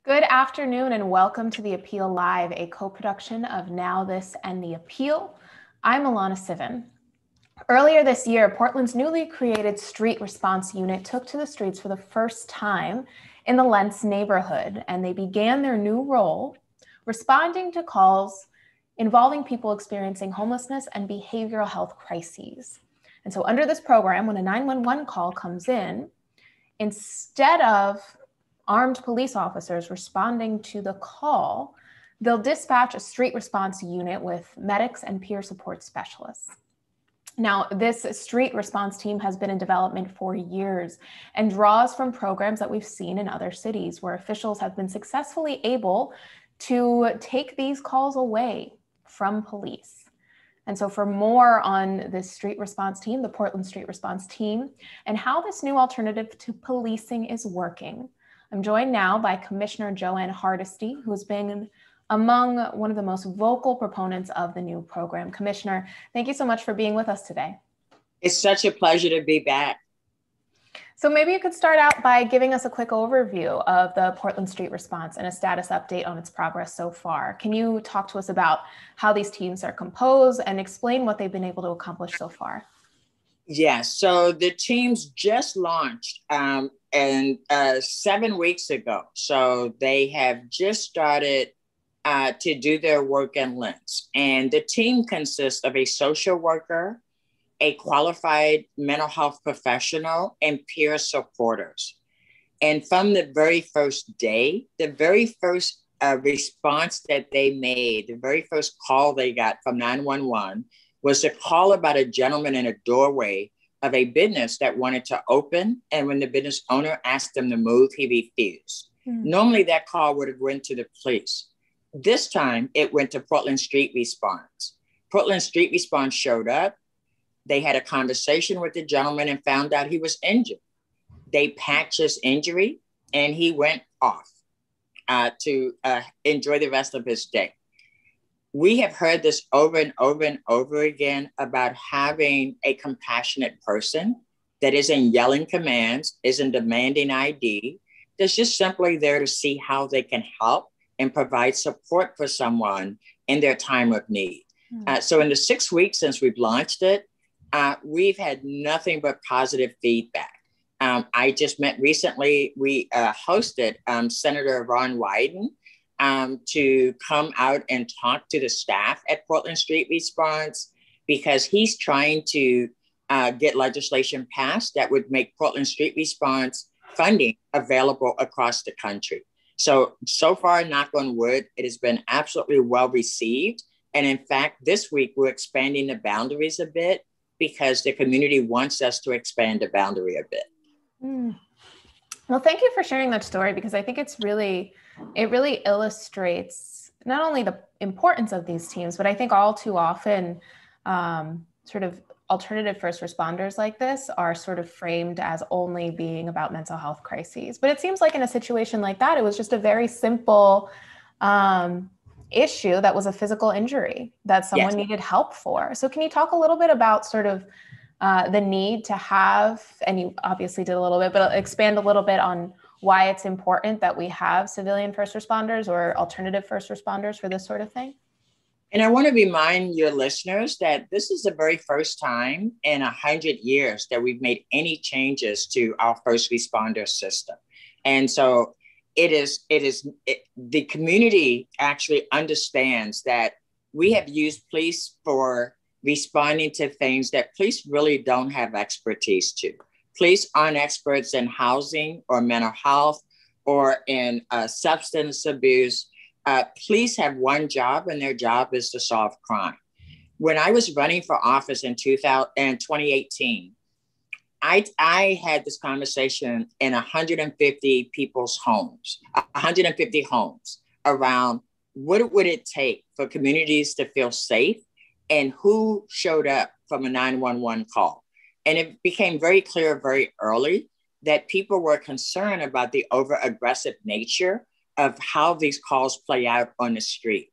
Good afternoon and welcome to The Appeal Live, a co-production of Now This and The Appeal. I'm Alana Sivan. Earlier this year, Portland's newly created Street Response Unit took to the streets for the first time in the Lents neighborhood, and they began their new role responding to calls involving people experiencing homelessness and behavioral health crises. And so under this program, when a 911 call comes in, instead of armed police officers responding to the call, they'll dispatch a street response unit with medics and peer support specialists. Now, this street response team has been in development for years and draws from programs that we've seen in other cities where officials have been successfully able to take these calls away from police. And so for more on this street response team, the Portland Street Response Team, and how this new alternative to policing is working, I'm joined now by Commissioner Joanne Hardesty, who has been among one of the most vocal proponents of the new program. Commissioner, thank you so much for being with us today. It's such a pleasure to be back. So maybe you could start out by giving us a quick overview of the Portland Street Response and a status update on its progress so far. Can you talk to us about how these teams are composed and explain what they've been able to accomplish so far? Yes, so the teams just launched 7 weeks ago. So they have just started to do their work in Lents. And the team consists of a social worker, a qualified mental health professional, and peer supporters. And from the very first day, the very first response that they made, the very first call they got from 911 was a call about a gentleman in a doorway of a business that wanted to open. And when the business owner asked him to move, he refused. Normally that call would have went to the police. This time it went to Portland Street Response. Portland Street Response showed up. They had a conversation with the gentleman and found out he was injured. They patched his injury and he went off to enjoy the rest of his day. We have heard this over and over and over again about having a compassionate person that isn't yelling commands, isn't demanding ID, that's just simply there to see how they can help and provide support for someone in their time of need. So in the 6 weeks since we've launched it, we've had nothing but positive feedback. I just met recently, we hosted Senator Ron Wyden to come out and talk to the staff at Portland Street Response because he's trying to get legislation passed that would make Portland Street Response funding available across the country. So far, knock on wood, it has been absolutely well received. And in fact, this week, we're expanding the boundaries a bit because the community wants us to expand the boundary a bit. Well, thank you for sharing that story because I think it really illustrates not only the importance of these teams, but I think all too often sort of alternative first responders like this are sort of framed as only being about mental health crises. But it seems like in a situation like that, it was just a very simple issue that was a physical injury that someone needed help for. So can you talk a little bit about sort of the need to have, and you obviously did a little bit, but expand a little bit on why it's important that we have civilian first responders or alternative first responders for this sort of thing? And I want to remind your listeners that this is the very first time in 100 years that we've made any changes to our first responder system. And so the community actually understands that we have used police for responding to things that police really don't have expertise to. Police aren't experts in housing or mental health or in substance abuse. Police have one job, and their job is to solve crime. When I was running for office in 2018, I had this conversation in 150 people's homes, 150 homes around what would it take for communities to feel safe and who showed up from a 911 call. And it became very clear very early that people were concerned about the over-aggressive nature of how these calls play out on the street.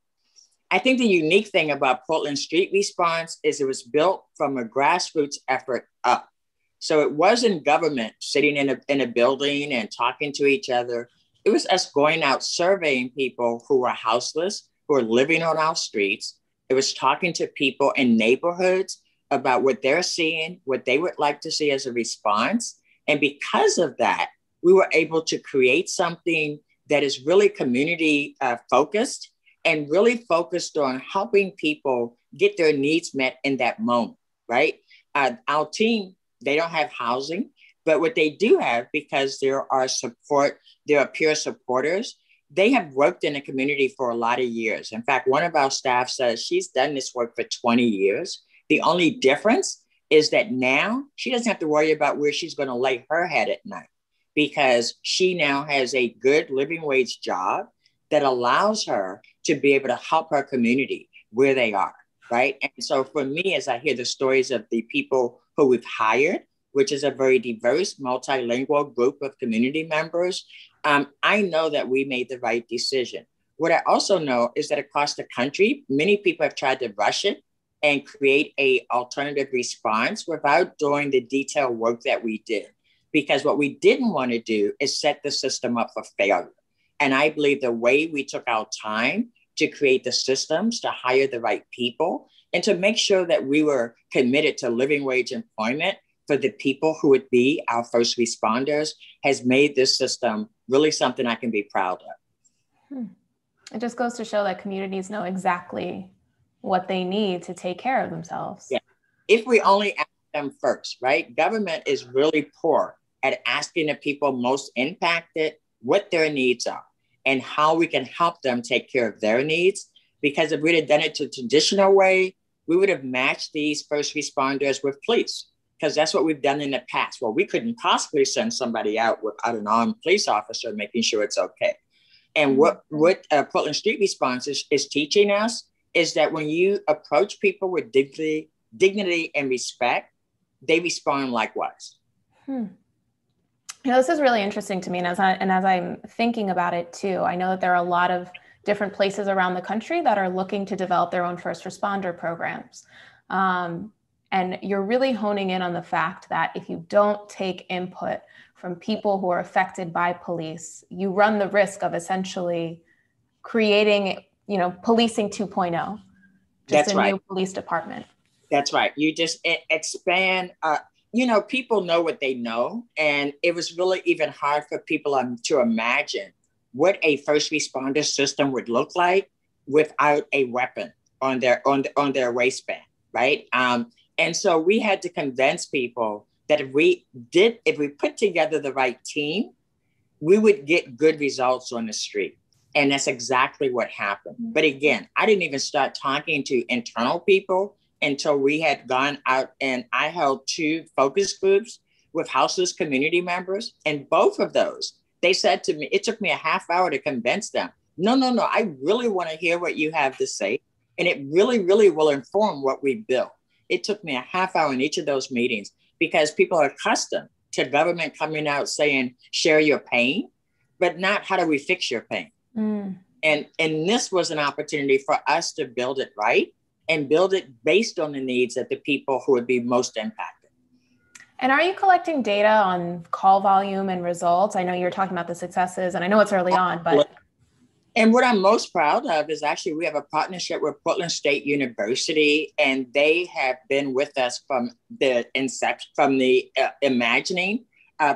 I think the unique thing about Portland Street Response is it was built from a grassroots effort up. So it wasn't government sitting in a building and talking to each other. It was us going out surveying people who were houseless, who were living on our streets. It was talking to people in neighborhoods about what they're seeing, what they would like to see as a response. And because of that, we were able to create something that is really community focused and really focused on helping people get their needs met in that moment, right? Our team, they don't have housing, but what they do have, because there are peer supporters, they have worked in the community for a lot of years. In fact, one of our staff says she's done this work for 20 years. The only difference is that now she doesn't have to worry about where she's going to lay her head at night, because she now has a good living wage job that allows her to be able to help her community where they are, right? And so for me, as I hear the stories of the people who we've hired, which is a very diverse, multilingual group of community members, I know that we made the right decision. What I also know is that across the country, many people have tried to rush it and create an alternative response without doing the detailed work that we did. Because what we didn't want to do is set the system up for failure. And I believe the way we took our time to create the systems, to hire the right people, and to make sure that we were committed to living wage employment for the people who would be our first responders has made this system really something I can be proud of. It just goes to show that communities know exactly what they need to take care of themselves. Yeah. If we only ask them first, right? Government is really poor at asking the people most impacted what their needs are and how we can help them take care of their needs. Because if we'd have done it the traditional way, we would have matched these first responders with police, because that's what we've done in the past. Well, we couldn't possibly send somebody out without an armed police officer making sure it's okay. And what Portland Street Response is teaching us is that when you approach people with dignity and respect, they respond likewise. You know, this is really interesting to me. And as I'm thinking about it too, I know that there are a lot of different places around the country that are looking to develop their own first responder programs. And you're really honing in on the fact that if you don't take input from people who are affected by police, you run the risk of essentially creating, policing 2.0, just a new police department. That's right. You just expand, people know what they know. And it was really even hard for people to imagine what a first responder system would look like without a weapon on their waistband, right? And so we had to convince people that if we put together the right team, we would get good results on the street. And that's exactly what happened. But again, I didn't even start talking to internal people until we had gone out, and I held 2 focus groups with houseless community members. And both of those, they said to me, it took me a half hour to convince them. No, I really want to hear what you have to say. And it really, really will inform what we build. It took me a half hour in each of those meetings because people are accustomed to government coming out saying, share your pain, but not how do we fix your pain? And this was an opportunity for us to build it right and build it based on the needs of the people who would be most impacted. And are you collecting data on call volume and results? I know you're talking about the successes, and I know it's early on, but. And what I'm most proud of is actually we have a partnership with Portland State University, and they have been with us from the inception, from the imagining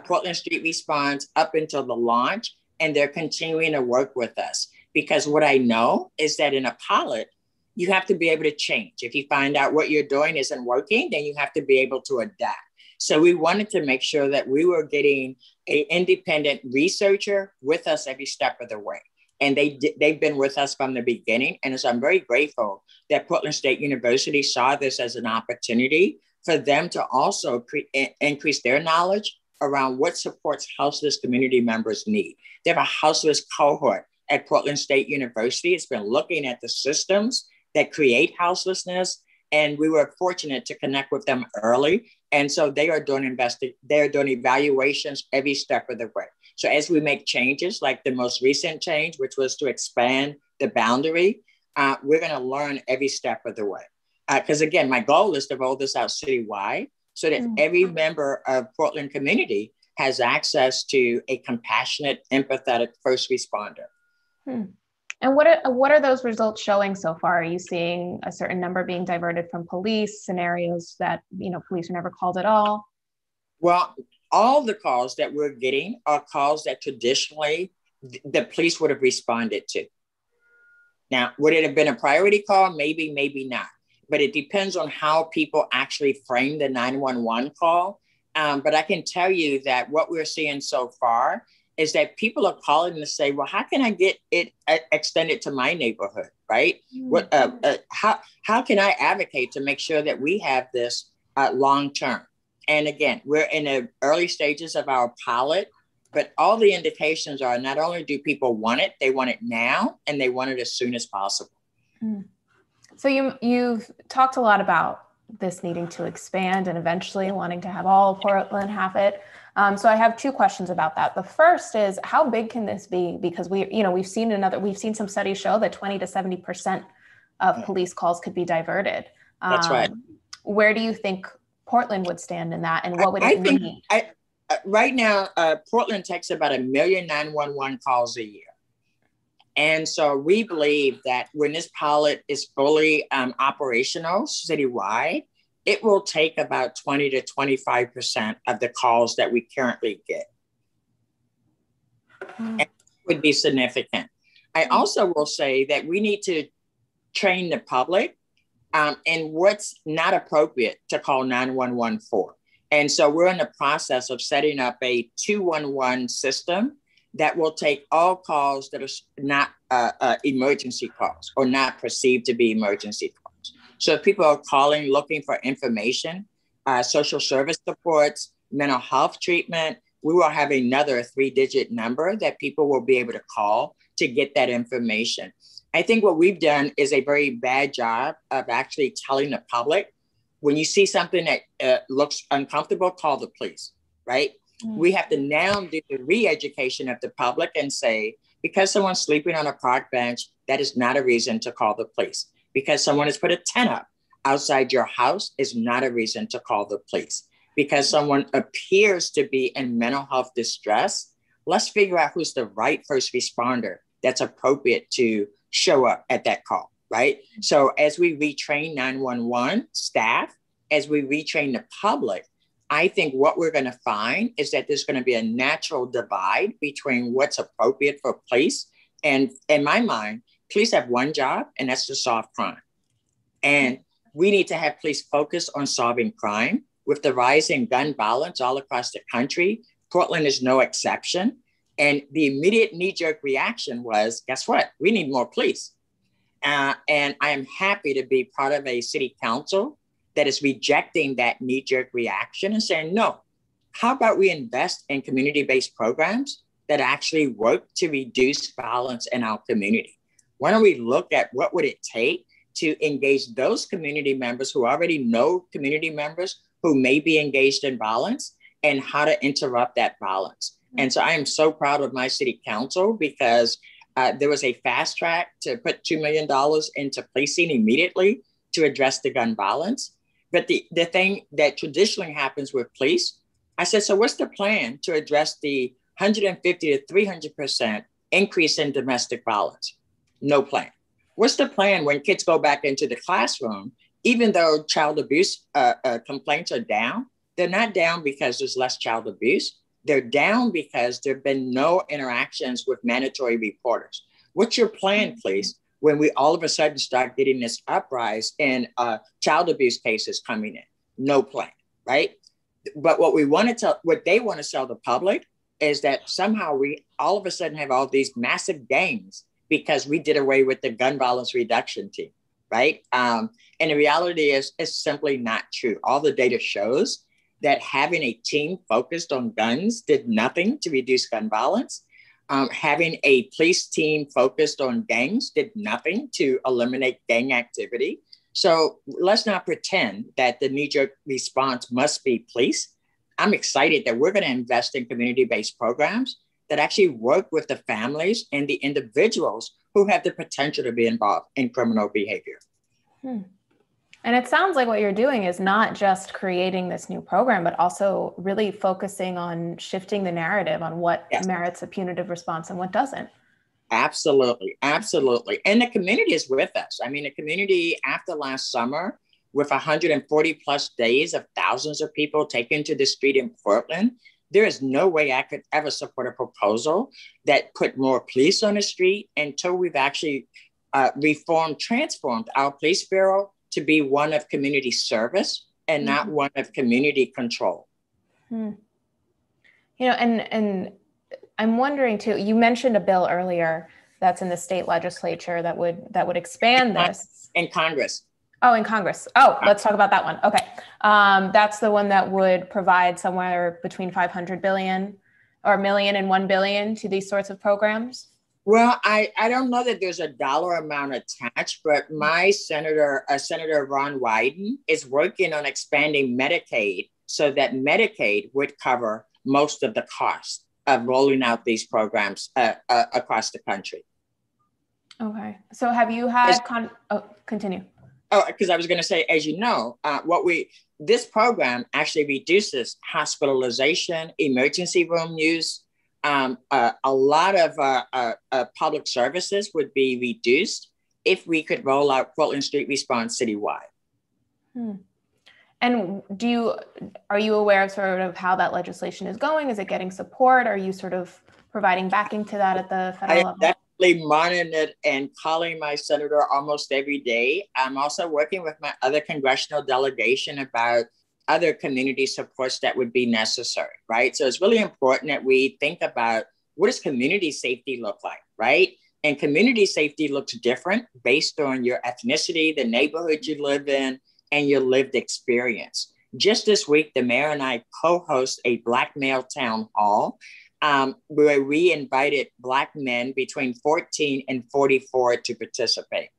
Portland Street Response up until the launch, and they're continuing to work with us. Because what I know is that in a pilot, you have to be able to change. If you find out what you're doing isn't working, then you have to be able to adapt. So we wanted to make sure that we were getting an independent researcher with us every step of the way. And they've been with us from the beginning. And so I'm very grateful that Portland State University saw this as an opportunity for them to also increase their knowledge around what supports houseless community members need. They have a houseless cohort at Portland State University. It's been looking at the systems that create houselessness. And we were fortunate to connect with them early. And so they are doing evaluations every step of the way. So as we make changes, like the most recent change, which was to expand the boundary, we're going to learn every step of the way. Because again, my goal is to roll this out citywide so that every member of Portland community has access to a compassionate, empathetic first responder. And what are those results showing so far? Are you seeing a certain number being diverted from police, scenarios that, police are never called at all? Well, all the calls that we're getting are calls that traditionally the police would have responded to. Now, would it have been a priority call? Maybe, maybe not. But it depends on how people actually frame the 911 call. But I can tell you that what we're seeing so far is that people are calling to say, well, how can I get it extended to my neighborhood, right? How can I advocate to make sure that we have this long term? And again, we're in the early stages of our pilot, but all the indications are not only do people want it, they want it now, and they want it as soon as possible. So you've talked a lot about this needing to expand and eventually wanting to have all of Portland have it. So I have two questions about that. The first is, how big can this be? Because we've seen some studies show that 20 to 70% of police calls could be diverted. That's right. Where do you think Portland would stand in that, and what would it mean? Right now, Portland takes about 1 million 911 calls a year. And so we believe that when this pilot is fully operational citywide, it will take about 20 to 25% of the calls that we currently get. And it would be significant. I also will say that we need to train the public and what's not appropriate to call 911 for. And so we're in the process of setting up a 211 system that will take all calls that are not emergency calls or not perceived to be emergency calls. So if people are calling looking for information, social service supports, mental health treatment, we will have another 3-digit number that people will be able to call to get that information. I think what we've done is a very bad job of actually telling the public, when you see something that looks uncomfortable, call the police, right? We have to now do the re-education of the public and say, because someone's sleeping on a park bench, that is not a reason to call the police. Because someone has put a tent up outside your house is not a reason to call the police. Because someone appears to be in mental health distress, let's figure out who's the right first responder that's appropriate to show up at that call, right? So as we retrain 911 staff, as we retrain the public, I think what we're going to find is that there's going to be a natural divide between what's appropriate for police. And in my mind, police have one job, and that's to solve crime. And we need to have police focus on solving crime. With the rise in gun violence all across the country, Portland is no exception. And the immediate knee-jerk reaction was, guess what? We need more police. And I am happy to be part of a city council that is rejecting that knee-jerk reaction and saying, no, how about we invest in community-based programs that actually work to reduce violence in our community? Why don't we look at what would it take to engage those community members who already know community members who may be engaged in violence and how to interrupt that violence? And so I am so proud of my city council because there was a fast track to put $2 million into policing immediately to address the gun violence. But the thing that traditionally happens with police, I said, so what's the plan to address the 150 to 300% increase in domestic violence? No plan. What's the plan when kids go back into the classroom, even though child abuse complaints are down? They're not down because there's less child abuse. They're down because there have been no interactions with mandatory reporters. What's your plan, please, when we all of a sudden start getting this uprise in child abuse cases coming in? No plan, right? But what they want to sell the public is that somehow we all of a sudden have all these massive gains because we did away with the gun violence reduction team, right? And the reality is it's simply not true. All the data shows that having a team focused on guns did nothing to reduce gun violence. Having a police team focused on gangs did nothing to eliminate gang activity. So let's not pretend that the knee-jerk response must be police. I'm excited that we're going to invest in community-based programs that actually work with the families and the individuals who have the potential to be involved in criminal behavior. And it sounds like what you're doing is not just creating this new program, but also really focusing on shifting the narrative on what Yes. merits a punitive response and what doesn't. Absolutely. Absolutely. And the community is with us. I mean, the community after last summer, with 140 plus days of thousands of people taken to the street in Portland, there is no way I could ever support a proposal that put more police on the street until we've actually transformed our police bureau to be one of community service and not one of community control. You know, and I'm wondering too, you mentioned a bill earlier that's in the state legislature that would expand this. In Congress. Oh, in Congress. Oh, let's talk about that one. Okay. That's the one that would provide somewhere between 500 billion or million and 1 billion to these sorts of programs. Well, I don't know that there's a dollar amount attached, but my Senator Ron Wyden, is working on expanding Medicaid so that Medicaid would cover most of the cost of rolling out these programs across the country. Okay. So have you had, continue. Oh, because I was going to say, as you know, this program actually reduces hospitalization, emergency room use. A lot of public services would be reduced if we could roll out Portland Street Response citywide. And are you aware of sort of how that legislation is going? Is it getting support? Are you sort of providing backing to that at the federal level? Definitely monitoring it and calling my senator almost every day. I'm also working with my other congressional delegation about other community supports that would be necessary, right? So it's really important that we think about, what does community safety look like, right? And community safety looks different based on your ethnicity, the neighborhood you live in, and your lived experience. Just this week, the mayor and I co-host a Black Male Town Hall, where we invited Black men between 14 and 44 to participate.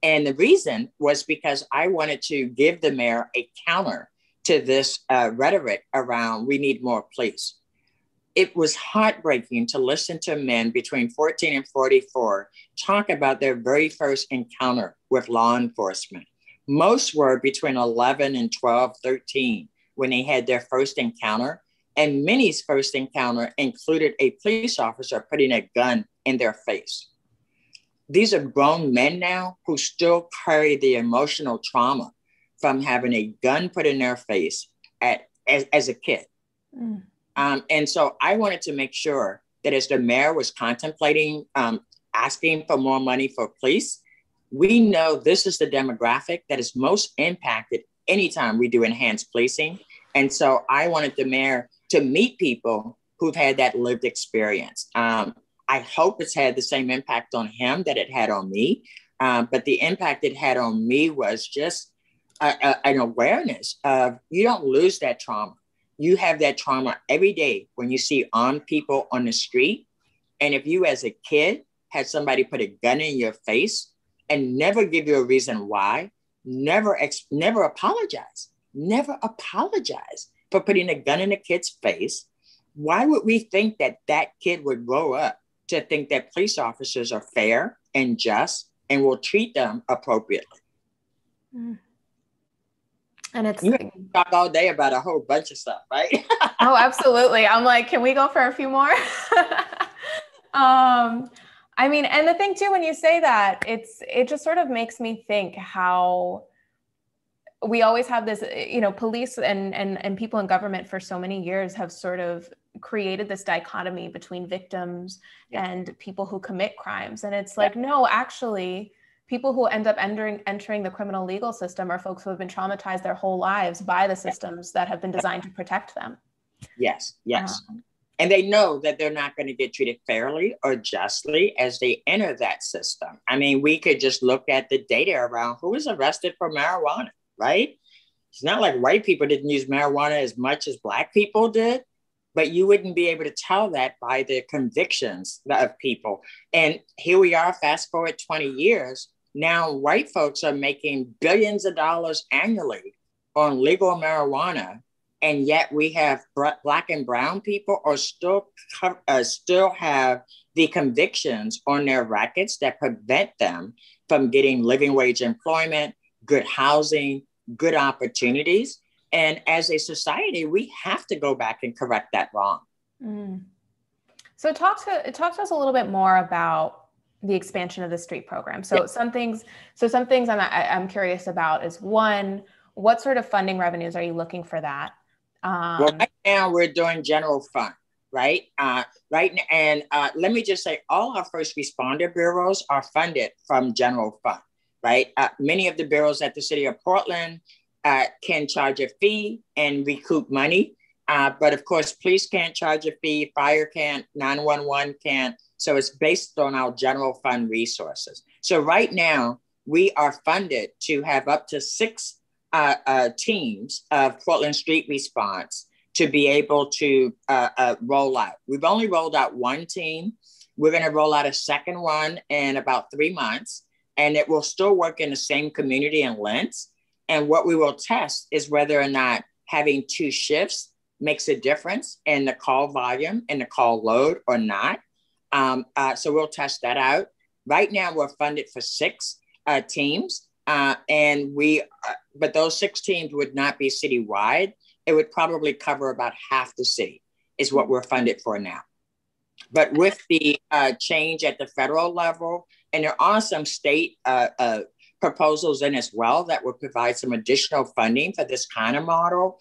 And the reason was because I wanted to give the mayor a counter to this rhetoric around we need more police. It was heartbreaking to listen to men between 14 and 44 talk about their very first encounter with law enforcement. Most were between 11 and 12, 13 when they had their first encounter. And many's first encounter included a police officer putting a gun in their face. These are grown men now who still carry the emotional trauma from having a gun put in their face as a kid. And so I wanted to make sure that as the mayor was contemplating asking for more money for police, we know this is the demographic that is most impacted anytime we do enhanced policing. And so I wanted the mayor to meet people who've had that lived experience. I hope it's had the same impact on him that it had on me. But the impact it had on me was just an awareness of, you don't lose that trauma. You have that trauma every day when you see armed people on the street. And if you as a kid had somebody put a gun in your face and never give you a reason why, never apologize for putting a gun in a kid's face, why would we think that that kid would grow up to think that police officers are fair and just and will treat them appropriately? And it's, you can talk all day about a whole bunch of stuff, right? Oh, absolutely. I'm like, can we go for a few more? I mean, and the thing too, when you say that, it just sort of makes me think how we always have this, you know, police and people in government for so many years have sort of created this dichotomy between victims and people who commit crimes. And it's like, no, actually, people who end up entering the criminal legal system are folks who have been traumatized their whole lives by the systems that have been designed to protect them. Yes. And they know that they're not going to get treated fairly or justly as they enter that system. I mean, we could just look at the data around who was arrested for marijuana, right? It's not like white people didn't use marijuana as much as Black people did, but you wouldn't be able to tell that by the convictions of people. And here we are, fast forward 20 years. Now, white folks are making billions of dollars annually on legal marijuana. And yet we have Black and brown people are still have the convictions on their records that prevent them from getting living wage employment, good housing, good opportunities. And as a society, we have to go back and correct that wrong. Mm. So talk to us a little bit more about the expansion of the street program. So some things I'm curious about is, one, what sort of funding revenues are you looking for that? Well, right now we're doing general fund, right? And let me just say, all our first responder bureaus are funded from general fund, right? Many of the bureaus at the city of Portland can charge a fee and recoup money. But of course, police can't charge a fee, fire can't, 911 can't. So it's based on our general fund resources. So right now, we are funded to have up to 6 teams of Portland Street Response to be able to roll out. We've only rolled out 1 team. We're going to roll out a second one in about 3 months, and it will still work in the same community in Lentz. And what we will test is whether or not having 2 shifts makes a difference in the call volume and the call load or not. So we'll test that out. Right now, we're funded for 6 teams, but those 6 teams would not be citywide. It would probably cover about half the city is what we're funded for now. But with the change at the federal level, and there are some state proposals in as well that will provide some additional funding for this kind of model.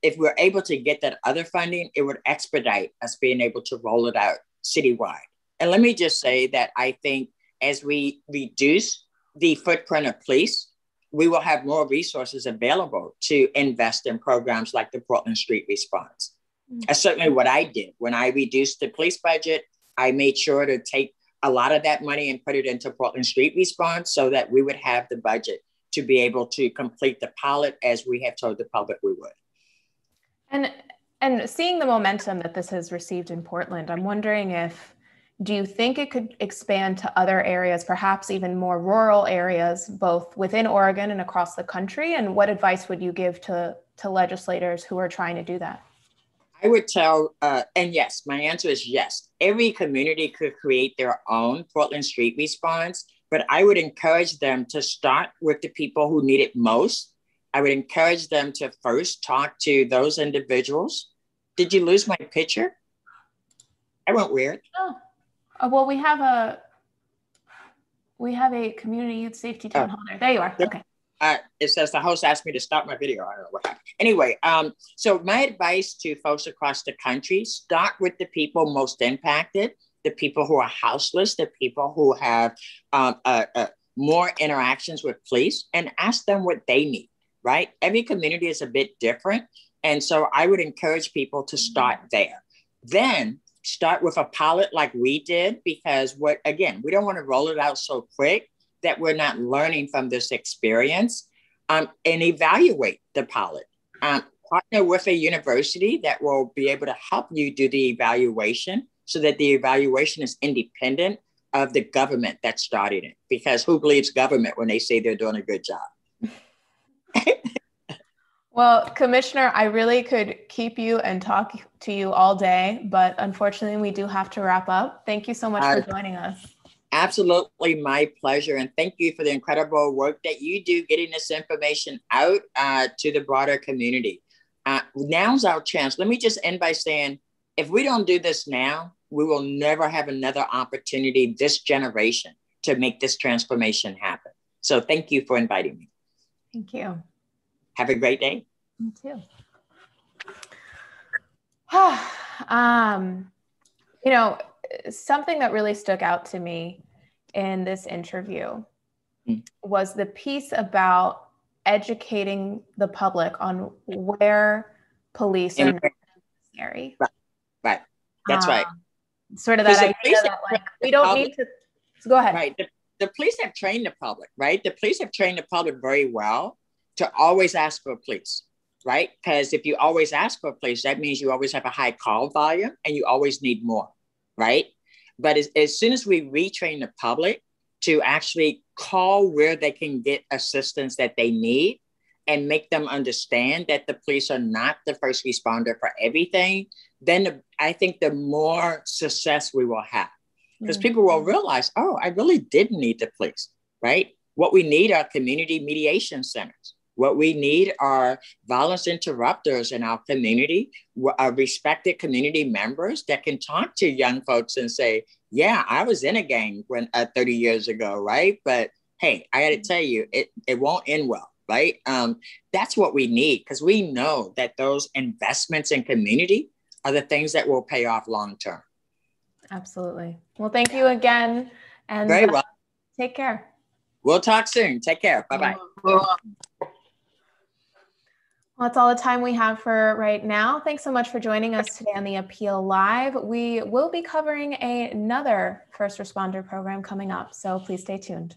If we're able to get that other funding, it would expedite us being able to roll it out citywide. And let me just say that I think as we reduce the footprint of police, we will have more resources available to invest in programs like the Portland Street Response. That's certainly what I did. When I reduced the police budget, I made sure to take a lot of that money and put it into Portland Street Response so that we would have the budget to be able to complete the pilot as we have told the public we would. And seeing the momentum that this has received in Portland, I'm wondering do you think it could expand to other areas, perhaps even more rural areas, both within Oregon and across the country? And what advice would you give to legislators who are trying to do that? I would tell, and yes, my answer is yes. Every community could create their own Portland Street Response, but I would encourage them to start with the people who need it most. I would encourage them to first talk to those individuals. Did you lose my picture? I went weird. Oh, well, we have a community youth safety town hall there. There you are. Okay. It says the host asked me to stop my video. I don't know what happened. Anyway, so my advice to folks across the country, start with the people most impacted, the people who are houseless, the people who have more interactions with police, and ask them what they need, right? Every community is a bit different. And so I would encourage people to start there. Then start with a pilot like we did, because we don't want to roll it out so quick that we're not learning from this experience, and evaluate the pilot. Partner with a university that will be able to help you do the evaluation so that the evaluation is independent of the government that started it. Because who believes government when they say they're doing a good job? Well, Commissioner, I really could keep you and talk to you all day, but unfortunately we do have to wrap up. Thank you so much for joining us. Absolutely my pleasure. And thank you for the incredible work that you do getting this information out to the broader community. Now's our chance. Let me just end by saying, if we don't do this now, we will never have another opportunity this generation to make this transformation happen. So thank you for inviting me. Thank you. Have a great day. You too. Something that really stuck out to me in this interview was the piece about educating the public on where police are necessary. Right. That's right. Sort of that idea that we don't need to. So go ahead. Right. The police have trained the public, right? The police have trained the public very well to always ask for police, right? Because if you always ask for police, that means you always have a high call volume and you always need more, right? But as soon as we retrain the public to actually call where they can get assistance that they need and make them understand that the police are not the first responder for everything, then I think the more success we will have. Because people will realize, oh, I really did need the police, right? What we need are community mediation centers. What we need are violence interrupters in our community, respected community members that can talk to young folks and say, yeah, I was in a gang 30 years ago, right? But hey, I got to tell you, it won't end well, right? That's what we need, because we know that those investments in community are the things that will pay off long term. Absolutely. Well, thank you again, and very well. Take care. We'll talk soon. Take care. Bye-bye. Well, that's all the time we have for right now. Thanks so much for joining us today on the Appeal Live. We will be covering another first responder program coming up, so please stay tuned.